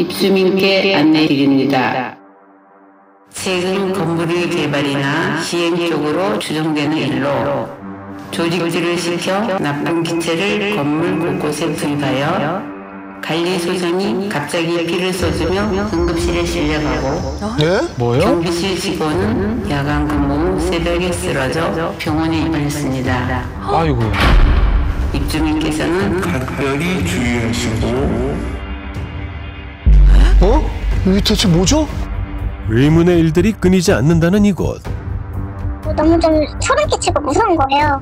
입주민께 안내드립니다. 최근 건물의 개발이나 시행 쪽으로 추정되는 일로 조직질을 시켜 나쁜 기체를 건물 곳곳에 투입하여 관리소장이 갑자기 피를 쏟으며 응급실에 실려가고 네? 뭐요? 경비실 직원은 야간 근무 후 새벽에 쓰러져 병원에 입원했습니다. 아이고. 입주민께서는 각별히 주의하시고 어? 이게 대체 뭐죠? 의문의 일들이 끊이지 않는다는 이곳. 너무 좀 소름 끼치고 무서운 거예요.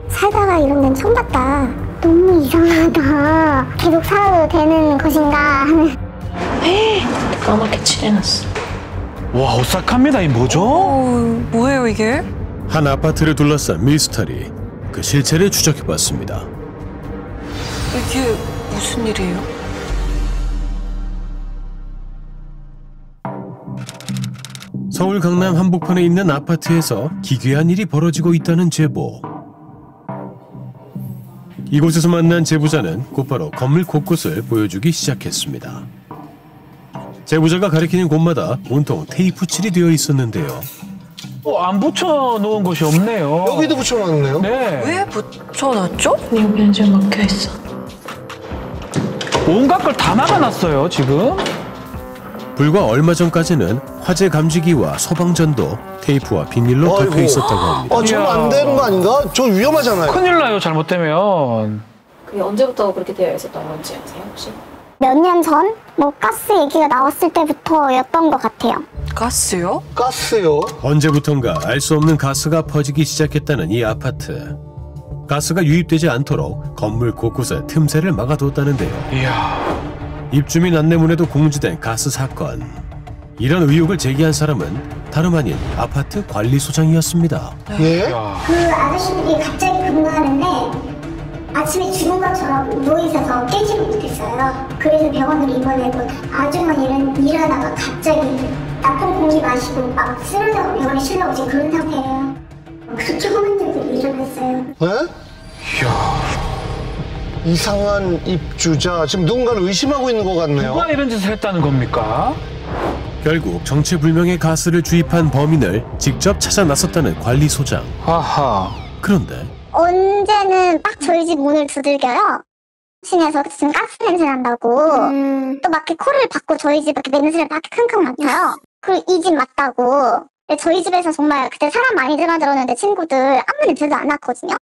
살다가 이런 데는 처음 봤다. 너무 이상하다. 계속 살아도 되는 것인가 하는. 까맣게 칠해놨어. 와, 오싹합니다. 이 뭐죠? 뭐예요 이게? 한 아파트를 둘러싼 미스터리. 그 실체를 추적해봤습니다. 이게 무슨 일이에요? 서울 강남 한복판에 있는 아파트에서 기괴한 일이 벌어지고 있다는 제보. 이곳에서 만난 제보자는 곧바로 건물 곳곳을 보여주기 시작했습니다. 제보자가 가리키는 곳마다 온통 테이프 칠이 되어 있었는데요. 안 붙여놓은 곳이 없네요. 여기도 붙여놨네요. 네. 왜 붙여놨죠? 여기는 좀 막혀있어. 온갖 걸 다 막아놨어요, 지금. 불과 얼마 전까지는 화재 감지기와 소방전도 테이프와 비닐로 아이고. 덮여 있었다고 합니다. 아, 저거 안 되는 거 아닌가? 저 위험하잖아요. 큰일 나요, 잘못되면. 그게 언제부터 그렇게 되어 있었던 건지 아세요, 혹시? 몇 년 전? 뭐 가스 얘기가 나왔을 때부터였던 것 같아요. 가스요? 가스요? 언제부턴가 알 수 없는 가스가 퍼지기 시작했다는 이 아파트. 가스가 유입되지 않도록 건물 곳곳에 틈새를 막아뒀다는데요. 이야. 입주민 안내문에도 공지된 가스 사건. 이런 의혹을 제기한 사람은 다름 아닌 아파트 관리소장이었습니다. 예? 야. 그 아저씨들이 갑자기 근무하는데 아침에 죽은 것처럼 누워있어서 깨지를 못했어요. 그래서 병원으로 입원했고 아주머니는 일하다가 갑자기 나쁜 공기 마시고 막 쓰러져서 병원에 실려오고 지금 그런 상태예요. 그렇게 험한 일들이 일어났어요. 네? 이야. 이상한 입주자. 지금 누군가를 의심하고 있는 것 같네요. 누가 이런 짓을 했다는 겁니까? 결국 정체불명의 가스를 주입한 범인을 직접 찾아 나섰다는 관리소장. 하하. 그런데 언제는 딱 저희 집 문을 두들겨요. 층에서 지금 가스 냄새 난다고 또 막 이렇게 코를 박고 저희 집 이렇게 냄새를 막 킁킁 맡아요. 그리고 이 집 맞다고. 근데 저희 집에서 정말 그때 사람 많이 들어오는데 친구들 아무 냄새도 안 났거든요.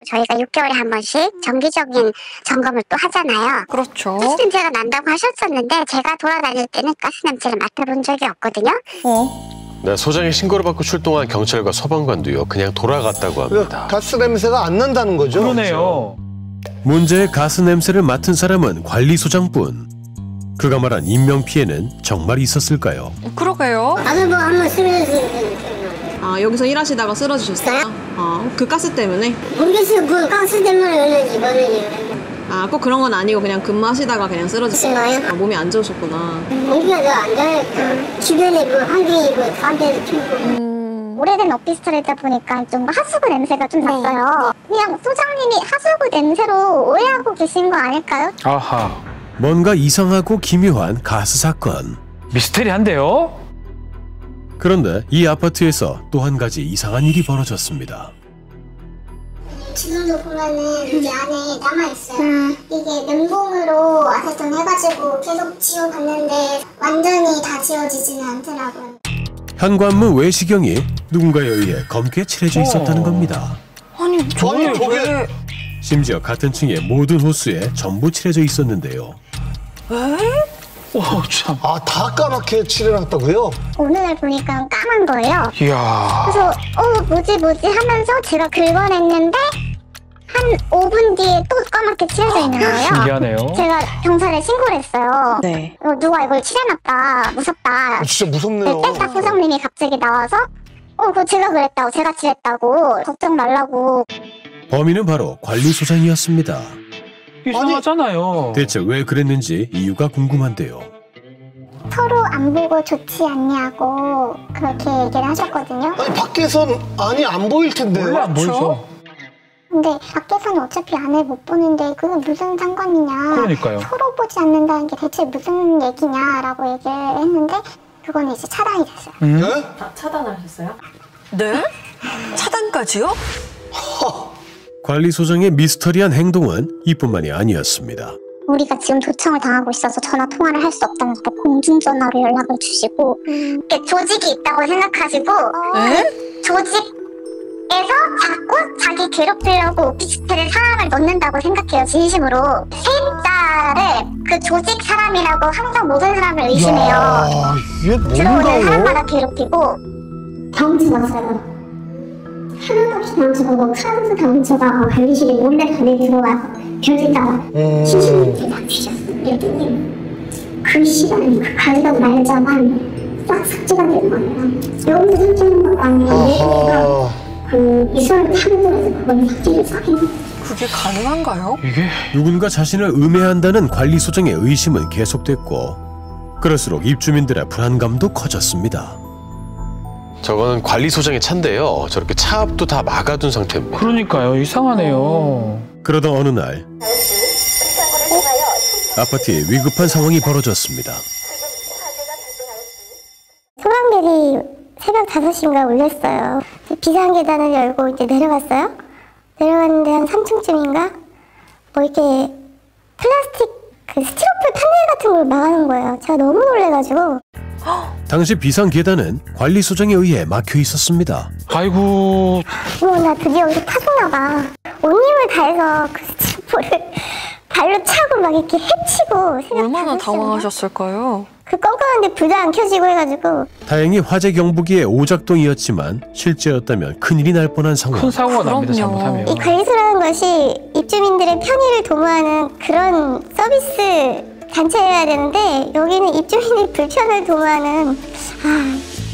저희가 6개월에 한 번씩 정기적인 점검을 또 하잖아요. 그렇죠. 가스 냄새가 난다고 하셨었는데 제가 돌아다닐 때는 가스 냄새를 맡아본 적이 없거든요. 네, 소장의 신고를 받고 출동한 경찰과 소방관도요 그냥 돌아갔다고 합니다. 가스 냄새가 안 난다는 거죠? 그러네요. 문제의 가스 냄새를 맡은 사람은 관리소장뿐. 그가 말한 인명피해는 정말 있었을까요? 그러게요. 나도 뭐 한번 쓰러졌어요. 아, 여기서 일하시다가 쓰러지셨어요? 그 가스 때문에? 모르겠어요. 그 가스 때문에 그런지 모르겠어요. 아, 꼭 그런 건 아니고 그냥 근무하시다가 그냥 쓰러지신 거예요? 몸이 안 좋으셨구나. 공기가 더 안 좋아요. 주변에 그 환경이 그 담배도 피우고. 오래된 오피스텔이다 보니까 좀 하수구 냄새가 좀 났어요. 그냥 소장님이 하수구 냄새로 오해하고 계신 거 아닐까요? 아하. 뭔가 이상하고 기묘한 가스 사건. 미스테리한데요? 그런데 이 아파트에서 또 한 가지 이상한 일이 벌어졌습니다. 지금도 보면은 이게 안에 남아있어요. 이게 면봉으로 아세톤 해가지고 계속 지워봤는데 완전히 다 지워지지는 않더라고요. 현관문 외시경이 누군가에 의해 검게 칠해져 있었다는 겁니다. 아니 저게 왜? 심지어 같은 층의 모든 호수에 전부 칠해져 있었는데요. 오, 참. 아, 다 까맣게 칠해놨다고요? 오늘 보니까 까만 거예요. 이야. 그래서 뭐지 하면서 제가 긁어냈는데 한 5분 뒤에 또 까맣게 칠해져 있는 거예요. 신기하네요. 제가 경찰에 신고를 했어요. 네. 누가 이걸 칠해놨다. 무섭다. 진짜 무섭네요. 딱 소장님이 갑자기 나와서 그거 제가 그랬다고 제가 칠했다고 걱정 말라고. 범인은 바로 관리소장이었습니다. 이상하잖아요. 대체 왜 그랬는지 이유가 궁금한데요. 서로 안 보고 좋지 않냐고 그렇게 얘기를 하셨거든요. 아니, 밖에선 안 보일 텐데요. 원래 안 보이죠. 근데 밖에서는 어차피 안을 못 보는데 그게 무슨 상관이냐. 그러니까요. 서로 보지 않는다는 게 대체 무슨 얘기냐라고 얘기를 했는데 그거는 이제 차단이 됐어요. 네? 다 차단을 하셨어요? 네? 차단까지요? 관리소장의 미스터리한 행동은 이뿐만이 아니었습니다. 우리가 지금 도청을 당하고 있어서 전화 통화를 할 수 없다면서 공중전화로 연락을 주시고 이렇게 조직이 있다고 생각하시고 조직에서 자꾸 자기 괴롭히려고 오피스텔에 사람을 넣는다고 생각해요. 진심으로. 세입자를 그 조직 사람이라고 항상 모든 사람을 의심해요. 야, 이게 들어오는 뭔가요? 사람마다 괴롭히고 당황스러웠어요. 하나도 없이 당황스러워. 카드도 당황스러워. 관리실에 몰래 안에 들어와 별에다가 시신을 다 뒤졌어요. 그랬더니 그 시간 그 관리가 말자만 싹 삭제가 되는 거예요. 여기서 삭제하는 것도 아니에요. 아하. 그 이선을 타면서 그걸 삭제를 싹 해요. 그게 가능한가요? 이게 누군가 자신을 음해한다는 관리소장의 의심은 계속됐고 그럴수록 입주민들의 불안감도 커졌습니다. 저거는 관리소장의 차인데요. 저렇게 차 앞도 다 막아둔 상태입니다. 그러니까요. 이상하네요. 그러던 어느 날 아파트에 위급한 상황이 벌어졌습니다. 소방벨이 새벽 5시인가 울렸어요. 비상계단을 열고 이제 내려갔어요. 내려갔는데 한 3층쯤인가 뭐 이렇게 플라스틱 그 스티로폴 판넬 같은 걸 막아놓은 거예요. 제가 너무 놀래가지고 당시 비상계단은 관리소장에 의해 막혀 있었습니다. 아이고. 나 드디어 여기서 타서나봐. 온 힘을 다해서 그 스티로폴을 발로 차고 막 이렇게 헤치고 새벽 얼마나 5시인가? 당황하셨을까요? 그 깜깜한데 불도 안 켜지고 해가지고 다행히 화재 경보기의 오작동이었지만 실제였다면 큰일이 날 뻔한 상황. 큰 사고가 납니다. 그럼요. 잘못하면. 이 관리소라는 것이 입주민들의 편의를 도모하는 그런 서비스 단체여야 되는데 여기는 입주민의 불편을 도모하는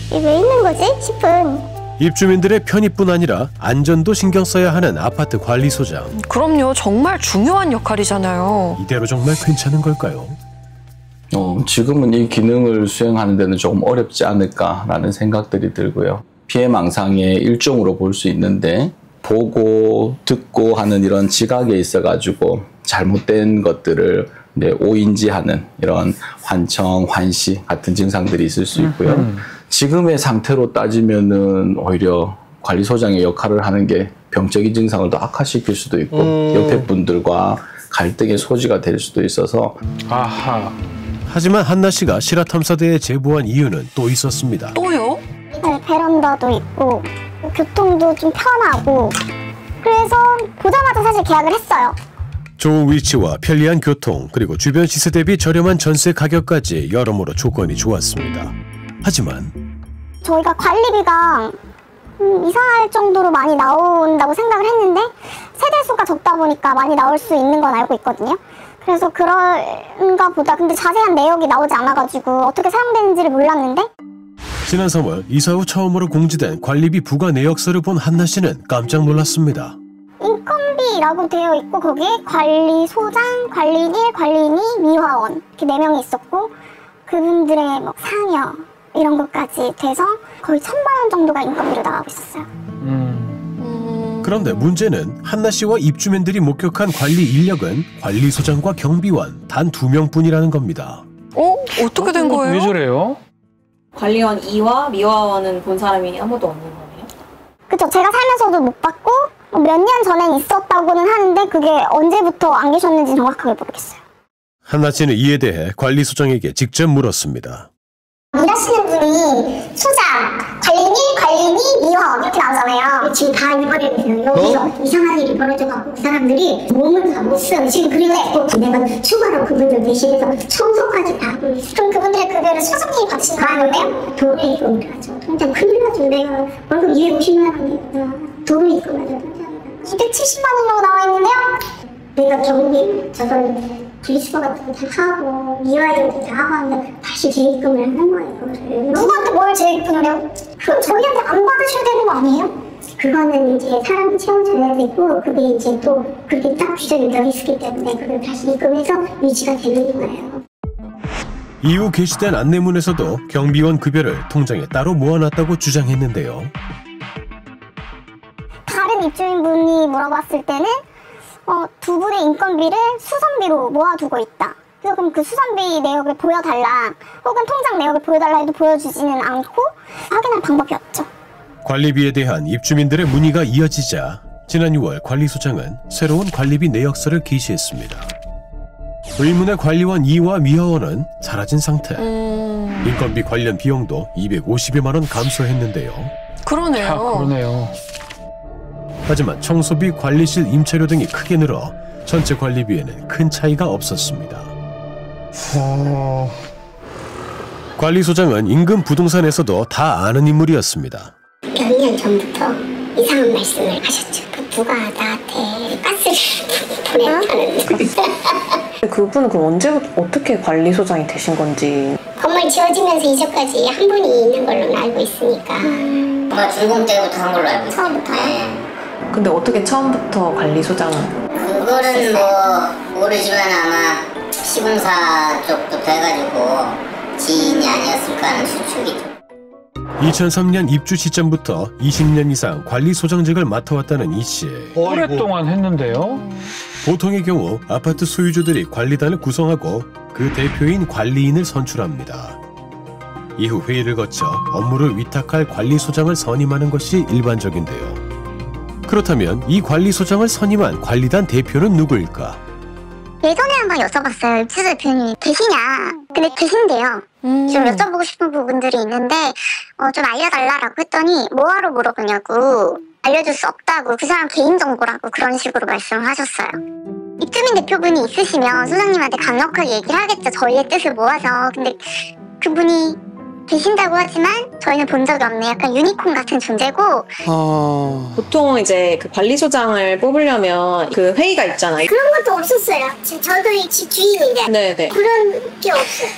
이게 왜 있는 거지 싶은. 입주민들의 편의뿐 아니라 안전도 신경 써야 하는 아파트 관리소장. 그럼요. 정말 중요한 역할이잖아요. 이대로 정말 괜찮은 걸까요? 지금은 이 기능을 수행하는 데는 조금 어렵지 않을까라는 생각들이 들고요. 피해망상의 일종으로 볼 수 있는데 보고 듣고 하는 이런 지각에 있어가지고 잘못된 것들을 오인지하는 이런 환청, 환시 같은 증상들이 있을 수 있고요. 지금의 상태로 따지면은 오히려 관리소장의 역할을 하는 게 병적인 증상을 더 악화시킬 수도 있고 옆에 분들과 갈등의 소지가 될 수도 있어서. 아하. 하지만 한나 씨가 실화탐사대에 제보한 이유는 또 있었습니다. 또요? 베란다도 있고 교통도 좀 편하고 그래서 보자마자 사실 계약을 했어요. 좋은 위치와 편리한 교통 그리고 주변 시세 대비 저렴한 전세 가격까지 여러모로 조건이 좋았습니다. 하지만 저희가 관리비가 이상할 정도로 많이 나온다고 생각을 했는데 세대수가 적다 보니까 많이 나올 수 있는 건 알고 있거든요. 그래서 그런가 보다. 근데 자세한 내역이 나오지 않아가지고 어떻게 사용되는지를 몰랐는데 지난 3월 이사 후 처음으로 공지된 관리비 부과 내역서를 본 한나 씨는 깜짝 놀랐습니다. 인건비라고 되어 있고 거기에 관리소장, 관리일, 관리인이, 미화원 이렇게 4명이 있었고 그분들의 뭐 상여 이런 것까지 돼서 거의 1,000만 원 정도가 인건비로 나가고 있었어요. 그런데 문제는 한나 씨와 입주민들이 목격한 관리 인력은 관리소장과 경비원 단 2명뿐이라는 겁니다. 어떻게 된 거예요? 왜 저래요? 관리원 2와 미화원은 본 사람이 아무도 없는 거네요? 그쵸. 제가 살면서도 못 봤고 몇 년 전엔 있었다고는 하는데 그게 언제부터 안 계셨는지 정확하게 모르겠어요. 한나 씨는 이에 대해 관리소장에게 직접 물었습니다. 일하시는 분이 소장, 관리인, 관리인이, 미화원 이렇게 나오잖아요. 지금 다 잃어버리고 있어요. 여기서 이상한 일이 벌어져갖고 그 사람들이 몸을 다 못 써요. 지금 그리고 내가 추가로 그분들 대신해서 청소까지 다 하고 그럼 그분들의 급여를 소장님이 받으시는 거 아니에요? 도로 입금을 하죠. 통장 큰일 나죠. 내가 월급 250만 원이구나. 도로 입금을 하죠. 270만 원 정도 나와 있는데요. 내가 경비 저걸 분리수거 같은 거 다 하고 미화일도 다 하고 하면 다시 재입금을 하는 거예요. 그거를. 누구한테 뭘 재입금을 해요? 그럼 저희한테 안 받으셔야 되는 거 아니에요? 그거는 이제 사람 채워줘야 되고 그게 이제 또 그렇게 딱 규정이 들어있기 때문에 그걸 다시 입금해서 유지가 되는 거예요. 이후 게시된 안내문에서도 경비원 급여를 통장에 따로 모아놨다고 주장했는데요. 다른 다른 입주민분이 물어봤을 때는 두 분의 인건비를 수선비로 모아두고 있다. 그래서 그럼 그 수선비 내역을 보여달라, 혹은 통장 내역을 보여달라 해도 보여주지는 않고 확인할 방법이 없죠. 관리비에 대한 입주민들의 문의가 이어지자 지난 6월 관리소장은 새로운 관리비 내역서를 게시했습니다. 의문의 관리원 이와 미화원은 사라진 상태. 인건비 관련 비용도 250여만 원 감소했는데요. 그러네요. 야, 그러네요. 하지만 청소비, 관리실 임차료 등이 크게 늘어 전체 관리비에는 큰 차이가 없었습니다. 관리소장은 인근 부동산에서도 다 아는 인물이었습니다. 몇 년 전부터 이상한 말씀을 하셨죠. 누가 나한테 가스를 보냈다는. 그분은 그럼 언제부터 어떻게 관리소장이 되신 건지. 건물 지어지면서 이전까지 한 분이 있는 걸로 알고 있으니까. 아마 준공 때부터 한 걸로 알고 있어요. 처음부터요? 네. 근데 어떻게 처음부터 관리소장? 그거는 뭐 모르지만 아마 시공사 쪽부터 해가지고 지인이 아니었을까 하는 추측이죠. 2003년 입주 시점부터 20년 이상 관리소장직을 맡아왔다는 이 씨. 오랫동안 했는데요. 보통의 경우 아파트 소유주들이 관리단을 구성하고 그 대표인 관리인을 선출합니다. 이후 회의를 거쳐 업무를 위탁할 관리소장을 선임하는 것이 일반적인데요. 그렇다면 이 관리소장을 선임한 관리단 대표는 누구일까? 예전에 한번 여쭤봤어요. 입주 대표님 계시냐? 근데 계신데요. 좀 여쭤보고 싶은 부분들이 있는데 좀 알려달라고 했더니 뭐하러 물어보냐고, 알려줄 수 없다고, 그 사람 개인정보라고 그런 식으로 말씀을 하셨어요. 입주민 대표분이 있으시면 소장님한테 강력하게 얘기를 하겠죠. 저희의 뜻을 모아서. 근데 그분이 계신다고 하지만 저희는 본 적이 없네. 약간 유니콘 같은 존재고. 보통 이제 그 관리소장을 뽑으려면 그 회의가 있잖아요. 그런 것도 없었어요. 저도 이 집 주인인데. 네네. 그런 게 없어요.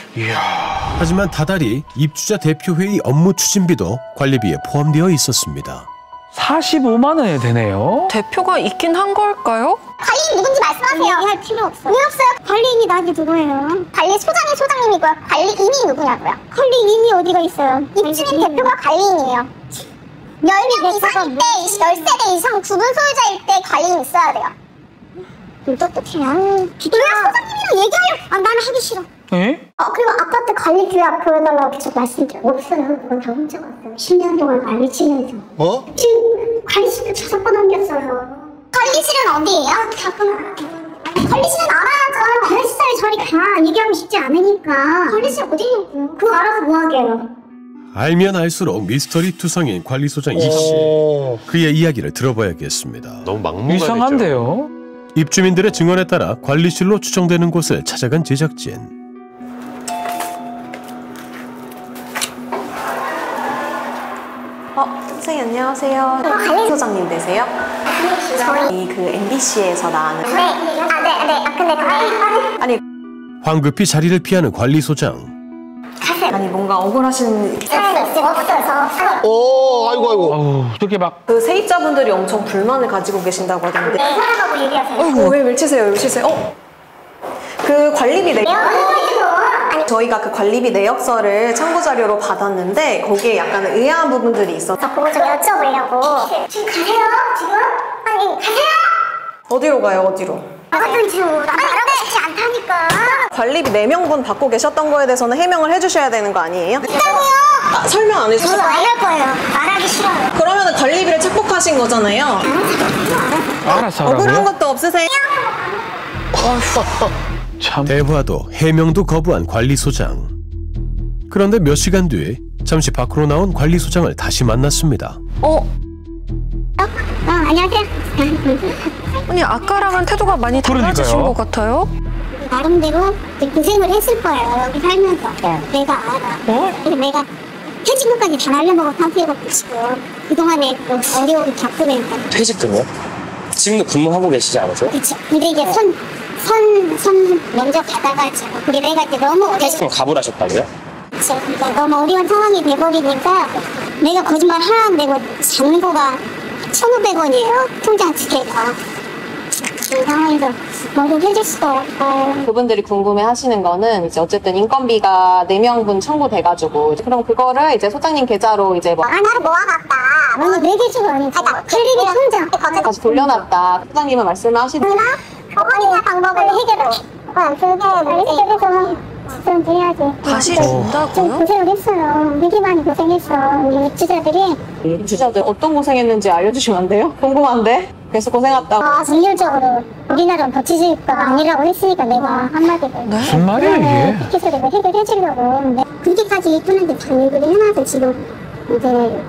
하지만 다달이 입주자 대표회의 업무 추진비도 관리비에 포함되어 있었습니다. 45만 원이 되네요. 대표가 있긴 한 걸까요? 관리인 누군지 말씀하세요. 얘기할 필요 없어요. 왜 없어요? 관리인이 나한테 누구예요? 관리소장이 소장님이고요. 관리인이 누구냐고요? 관리인이 어디가 있어요? 입주민 대표가 관리인이에요. 10명 이상일 때, 10세대 이상 구분 소유자일 때 관리인 있어야 돼요. 똑똑해요. 내가 소장님이랑 얘기하려고. 나는 하기 싫어. 에? 그리고 아파트 관리 규약 보여달라고 계속 말씀드려요. 없어요. 그건 다 혼자 왔어요. 10년 동안 관리 치면서. 지금 관리실도 찾아봐 넘겼어요. 관리실은 어디예요? 관리실은 알아야죠. 관리실에 저리 가. 얘기하면 쉽지 않으니까. 관리실 어디냐고요? 그거 알아서 뭐 하게요? 알면 알수록 미스터리 투성인 관리소장 이 씨. 그의 이야기를 들어봐야겠습니다. 너무 막무가내죠. 이상한데요. 입주민들의 증언에 따라 관리실로 추정되는 곳을 찾아간 제작진. 선생님 안녕하세요. 관리소장님 되세요? 저희 그 MBC에서 나가는. 아니 황급히 자리를 피하는 관리소장. 아니 뭔가 억울하신. 아이고. 어떻게 막. 그 세입자분들이 엄청 불만을 가지고 계신다고 하던데. 사람하고 얘기하세요. 왜 밀치세요? 그 관리비 내역. 저희가 그 관리비 내역서를 참고 자료로 받았는데 거기에 약간 의아한 부분들이 있어서 그거 좀 여쭤보려고. 지금 가세요? 지금? 아니 가세요? 어디로 가요? 어디로? 나는 지금 알아보고 싶지 않다니까. 관리비 4명분 받고 계셨던 거에 대해서는 해명을 해주셔야 되는 거 아니에요? 있다고요? 설명 안 해주세요. 저도 안 할 거예요. 말하기 싫어요. 그러면 관리비를 착복하신 거잖아요. 알아서 억울한 하라고요? 것도 없으세요? 참. 대화도 해명도 거부한 관리소장. 그런데 몇 시간 뒤 잠시 밖으로 나온 관리소장을 다시 만났습니다. 안녕하세요. 아니 아까랑은 태도가 많이 달라지신 그러니까요. 것 같아요. 나름대로 고생을 했을 거예요. 여기 살면서. 내가 알아. 근데 내가 퇴직금까지 다 날려먹어 상태해갖고 지금 그동안에 어려움을 겪으면서. 퇴직금이요? 지금도 근무하고 계시지 않으세요? 그치. 근데 이게 선 먼저 받아가지고. 근데 내가 이제 너무 퇴직금 가불 하셨다고요? 그치. 그러니까 너무 어려운 상황이 돼버리니까 내가 거짓말 하나 안 되고 잔고가 1,500원이에요. 통장 두 개가. 그 상황에서 뭐든 해줄 수도 없고. 그분들이 궁금해 하시는 거는 이제 어쨌든 인건비가 4명분 청구돼가지고 그럼 그거를 이제 소장님 계좌로 이제 뭐 하나를 모아놨다. 아니, 4개 주고 아니지. 텔레비 통장. 다시 돌려놨다. 소장님은 말씀을 하시는 어머니의 방법을 해결해. 그게 해결해서 좀 돼야지. 다시 준다고요? 좀 고생을 했어요. 되게 많이 고생했어. 우리 입주자들이. 입주자들 어떤 고생했는지 알려주시면 안 돼요? 궁금한데? 그래서 고생했다고. 정률적으로 우리나라는 법치주의가 아니라고 했으니까 내가 한마디로. 무슨 말이야 이게? 그래서 내가 해결해주려고. 근데 그렇게까지 이쁜한테 장려를 해놔서 지금 이제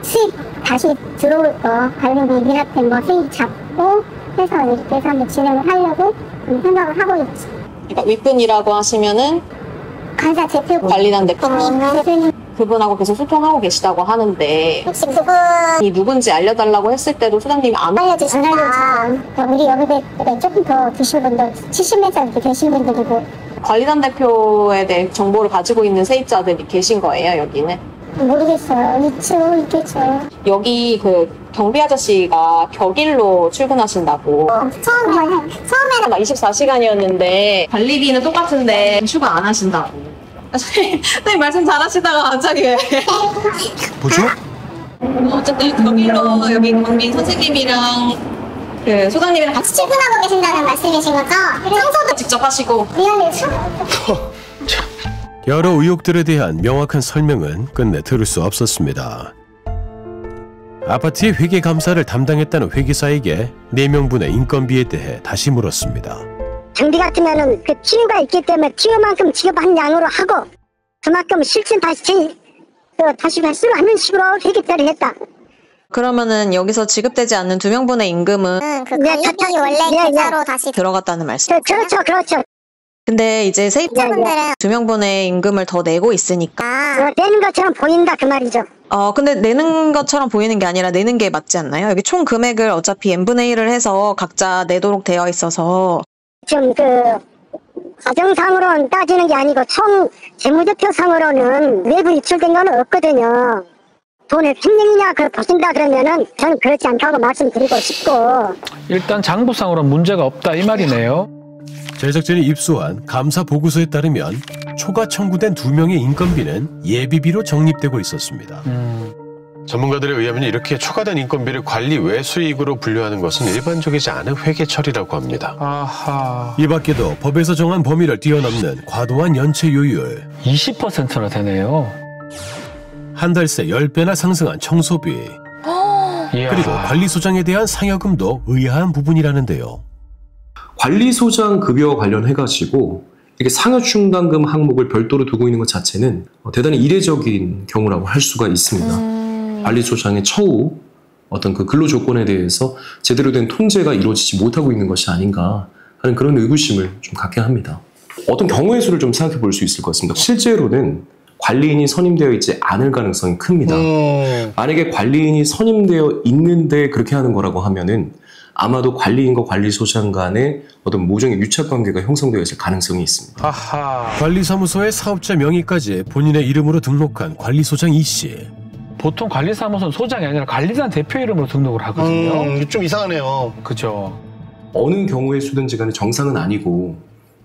수입 다시 들어올 거 관련된 미라템 뭐 수입 잡고 해서 이렇게 해서 한번 진행을 하려고 생각을 하고 있지. 그러니까 윗분이라고 하시면은 간사 대표 관리단 대표님. 대표님. 그분하고 계속 소통하고 계시다고 하는데 혹시 그분 이 누군지 알려달라고 했을 때도 소장님이 안 알려주시면 우리 여기에 조금 더 드신 분들 70몇 살 이렇게 되신 분들이고 관리단 대표에 대해 정보를 가지고 있는 세입자들이 계신 거예요, 여기는? 모르겠어요. 있겠죠. 여기 그 경비 아저씨가 격일로 출근하신다고. 처음에는 막 24시간이었는데 관리비는 똑같은데 휴가 안 하신다고. 선생님 말씀 잘하시다가 갑자기 왜? 뭐죠? 어쨌든 격일로 여기 경비 선생님이랑 그 소장님이랑 같이 출근하고 계신다는 말씀이신 거죠? 청소도 직접 하시고. 미안해요. 여러 의혹들에 대한 명확한 설명은 끝내 들을 수 없었습니다. 아파트의 회계 감사를 담당했다는 회계사에게 4명분의 인건비에 대해 다시 물었습니다. 경비 같으면은 그 티유가 있기 때문에 티유만큼 지급한 양으로 하고 그만큼 실질 다시 발수를 하는 식으로 회계처리를 했다. 그러면은 여기서 지급되지 않는 2명분의 임금은 그 관리비 원래 계좌로 다시 들어갔다는 말씀. 그렇죠. 근데 이제 세입자분들은 2명분의 임금을 더 내고 있으니까 내는 것처럼 보인다 그 말이죠. 근데 내는 것처럼 보이는 게 아니라 내는 게 맞지 않나요? 여기 총 금액을 어차피 n분의 1을 해서 각자 내도록 되어 있어서 지금 그 가정상으로는 따지는 게 아니고 총 재무제표상으로는 외부 입출된 건 없거든요. 돈을 횡령이냐 보신다 그러면은 저는 그렇지 않다고 말씀드리고 싶고. 일단 장부상으로는 문제가 없다 이 말이네요. 제작진이 입수한 감사 보고서에 따르면 초과 청구된 2명의 인건비는 예비비로 적립되고 있었습니다. 전문가들에 의하면 이렇게 초과된 인건비를 관리 외 수익으로 분류하는 것은 일반적이지 않은 회계 처리라고 합니다. 아하. 이 밖에도 법에서 정한 범위를 뛰어넘는 과도한 연체 요율 20%나 되네요. 한 달 새 10배나 상승한 청소비 그리고 관리소장에 대한 상여금도 의아한 부분이라는데요. 관리소장 급여와 관련해가지고 이렇게 상여충당금 항목을 별도로 두고 있는 것 자체는 대단히 이례적인 경우라고 할 수가 있습니다. 관리소장의 처우, 어떤 그 근로조건에 대해서 제대로 된 통제가 이루어지지 못하고 있는 것이 아닌가 하는 그런 의구심을 좀 갖게 합니다. 어떤 경우의 수를 좀 생각해 볼 수 있을 것 같습니다. 실제로는 관리인이 선임되어 있지 않을 가능성이 큽니다. 만약에 관리인이 선임되어 있는데 그렇게 하는 거라고 하면은 아마도 관리인과 관리소장 간의 어떤 모종의 유착관계가 형성되어 있을 가능성이 있습니다. 아하. 관리사무소의 사업자 명의까지 본인의 이름으로 등록한 관리소장 E씨. 보통 관리사무소는 소장이 아니라 관리단 대표 이름으로 등록을 하거든요. 좀 이상하네요. 그죠. 어느 경우의 수든지 간에 정상은 아니고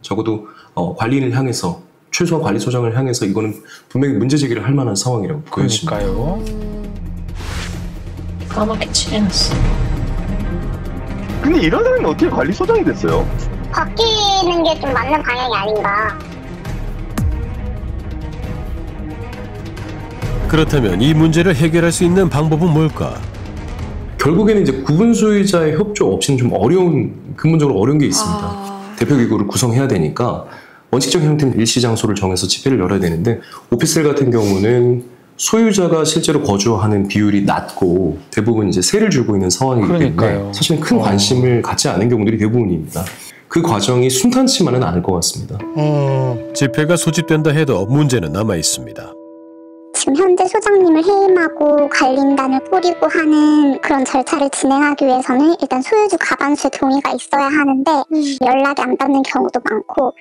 적어도 관리인을 향해서 최소한 관리소장을 향해서 이거는 분명히 문제 제기를 할 만한 상황이라고 보여집니다. 그러니까요. 근데 이런 사람이 어떻게 관리소장이 됐어요? 바뀌는 게 좀 맞는 방향이 아닌가. 그렇다면 이 문제를 해결할 수 있는 방법은 뭘까? 결국에는 이제 구분 소유자의 협조 없이는 좀 근본적으로 어려운 게 있습니다. 대표기구를 구성해야 되니까 원칙적 형태는 일시 장소를 정해서 집회를 열어야 되는데 오피스텔 같은 경우는 소유자가 실제로 거주하는 비율이 낮고 대부분 이제 세를 주고 있는 상황이기 때문에 사실은 큰 관심을 갖지 않은 경우들이 대부분입니다. 그 과정이 순탄치만은 않을 것 같습니다. 집회가 소집된다 해도 문제는 남아 있습니다. 지금 현재 소장님을 해임하고 관리인단을 꾸리고 하는 그런 절차를 진행하기 위해서는 일단 소유주 과반수의 동의가 있어야 하는데 연락이 안 닿는 경우도 많고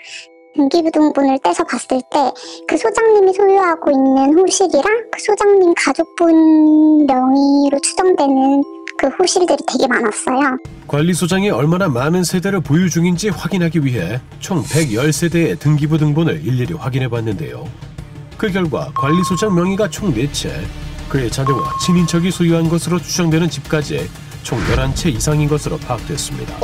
등기부등본을 떼서 봤을 때 그 소장님이 소유하고 있는 호실이랑 그 소장님 가족분 명의로 추정되는 그 호실들이 되게 많았어요. 관리소장이 얼마나 많은 세대를 보유 중인지 확인하기 위해 총 110세대의 등기부 등본을 일일이 확인해 봤는데요. 그 결과 관리소장 명의가 총 4채, 그의 자녀와 친인척이 소유한 것으로 추정되는 집까지 총 11채 이상인 것으로 파악됐습니다.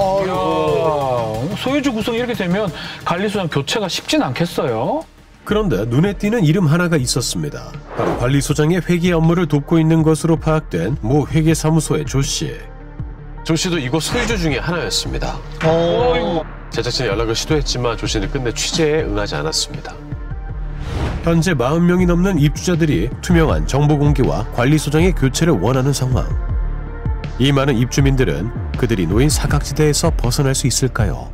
소유주 구성이 이렇게 되면 관리소장 교체가 쉽진 않겠어요? 그런데 눈에 띄는 이름 하나가 있었습니다. 바로 관리소장의 회계 업무를 돕고 있는 것으로 파악된 모 회계사무소의 조 씨. 조 씨도 이곳 소유주 중에 하나였습니다. 제작진이 연락을 시도했지만 조 씨는 끝내 취재에 응하지 않았습니다. 현재 40명이 넘는 입주자들이 투명한 정보 공개와 관리소장의 교체를 원하는 상황. 이 많은 입주민들은 그들이 놓인 사각지대에서 벗어날 수 있을까요?